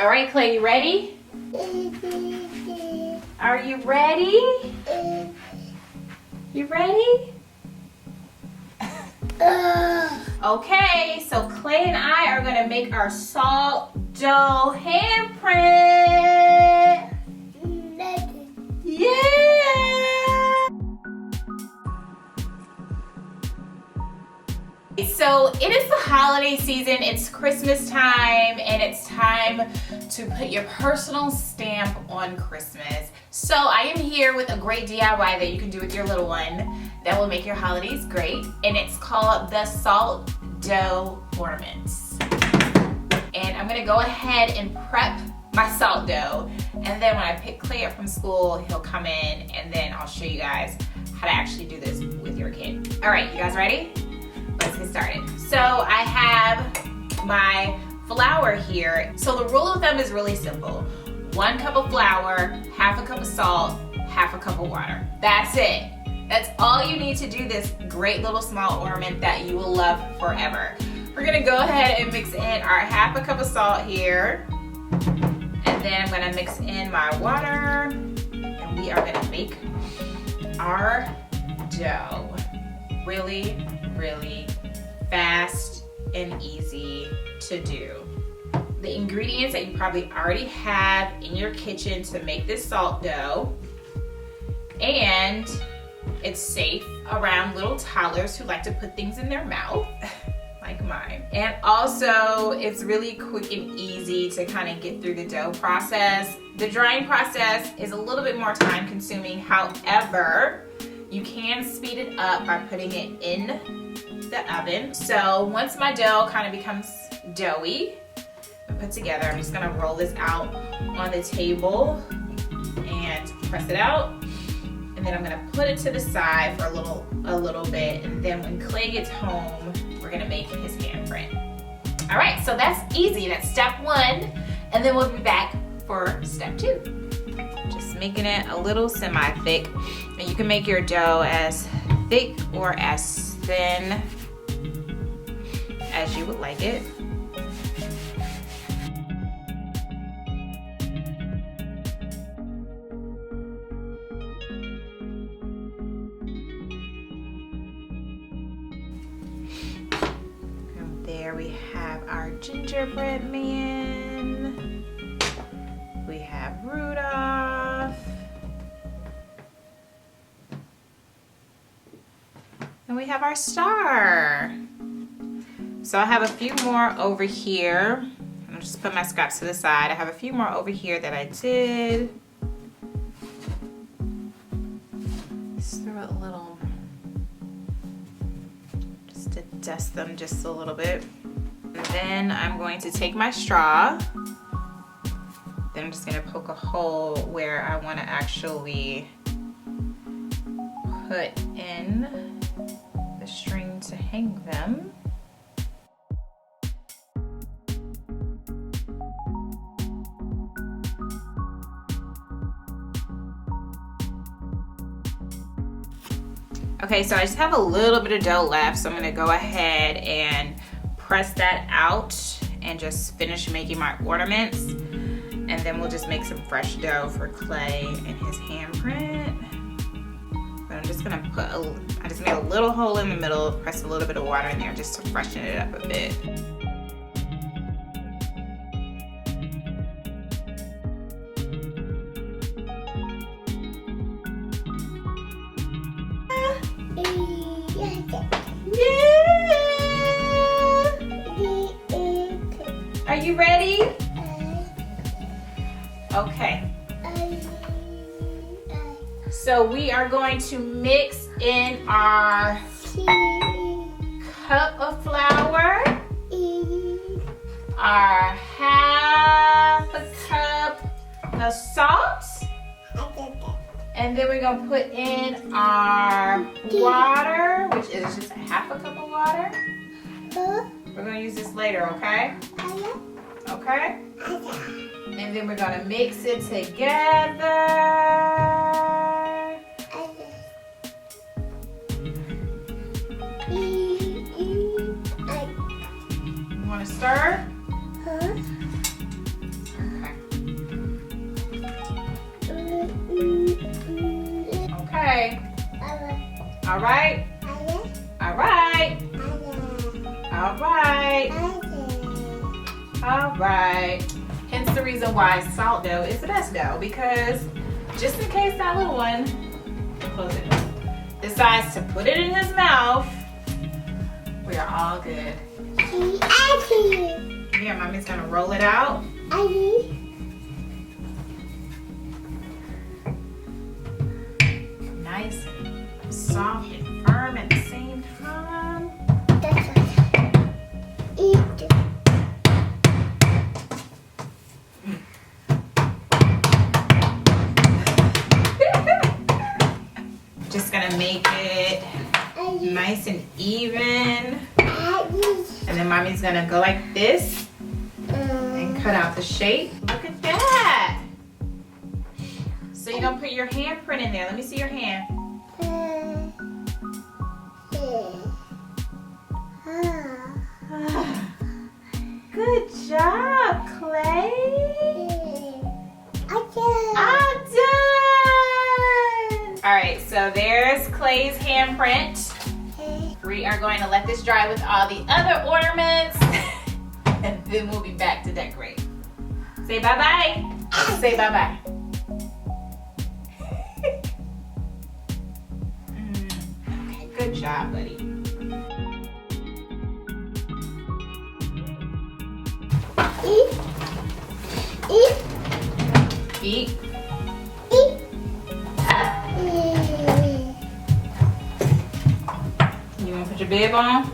All right, Clay, you ready? Are you ready? You ready? Okay, so Clay and I are gonna make our salt dough handprint. Yeah! So it is the holiday season, it's Christmas time, and it's time to put your personal stamp on Christmas. So I am here with a great DIY that you can do with your little one that will make your holidays great, and it's called the Salt Dough Ornaments. And I'm gonna go ahead and prep my salt dough, and then when I pick Clay up from school, he'll come in, and then I'll show you guys how to actually do this with your kid. All right, you guys ready? Let's get started. So I have my flour here. So the rule of thumb is really simple. 1 cup of flour, half a cup of salt, half a cup of water. That's it. That's all you need to do this great little small ornament that you will love forever. We're gonna go ahead and mix in our half a cup of salt here. And then I'm gonna mix in my water. And we are gonna make our dough. Really fast and easy to do. The ingredients that you probably already have in your kitchen to make this salt dough, and it's safe around little toddlers who like to put things in their mouth like mine. And also it's really quick and easy to kind of get through the dough process. The drying process is a little bit more time consuming, however you can speed it up by putting it in the oven. So once my dough kind of becomes doughy and put together, I'm just gonna roll this out on the table and press it out. And then I'm gonna put it to the side for a little bit. And then when Clay gets home, we're gonna make his handprint. All right, so that's easy. That's step 1. And then we'll be back for step 2. Just making it a little semi-thick. And you can make your dough as thick or as thin as you would like it. And there we have our gingerbread man. We have Rudolph. And we have our star. So I have a few more over here. I'll just put my scraps to the side. I have a few more over here that I did. Just throw a little, just to dust them just a little bit. And then I'm going to take my straw. Then I'm just gonna poke a hole where I wanna actually put in the string to hang them. Okay, so I just have a little bit of dough left, so I'm gonna go ahead and press that out and just finish making my ornaments. And then we'll just make some fresh dough for Clay and his handprint. But I'm just gonna I just made a little hole in the middle, press a little bit of water in there just to freshen it up a bit. Are you ready? Okay. So we are going to mix in our cup of flour, our half a cup of salt, and then we're gonna put in our water, which is just a half a cup of water. We're gonna use this later, okay? Okay? And then we're gonna mix it together. You wanna stir? Okay. All right? All right. All right. All right. Hence the reason why salt dough is the best dough, because just in case that little one, close it, decides to put it in his mouth, we are all good. Here, mommy's gonna roll it out. Nice and soft and firm at the same time. Just gonna make it nice and even. And then mommy's gonna go like this and cut out the shape. Look at that. So you're gonna put your handprint in there. Let me see your hand. Good job, Clay. I'm done. All right, so there's Clay's handprint. We are going to let this dry with all the other ornaments, and then we'll be back to decorate. Say bye-bye. Say bye-bye. Okay, good job, buddy. Eat. You want to put your bib on?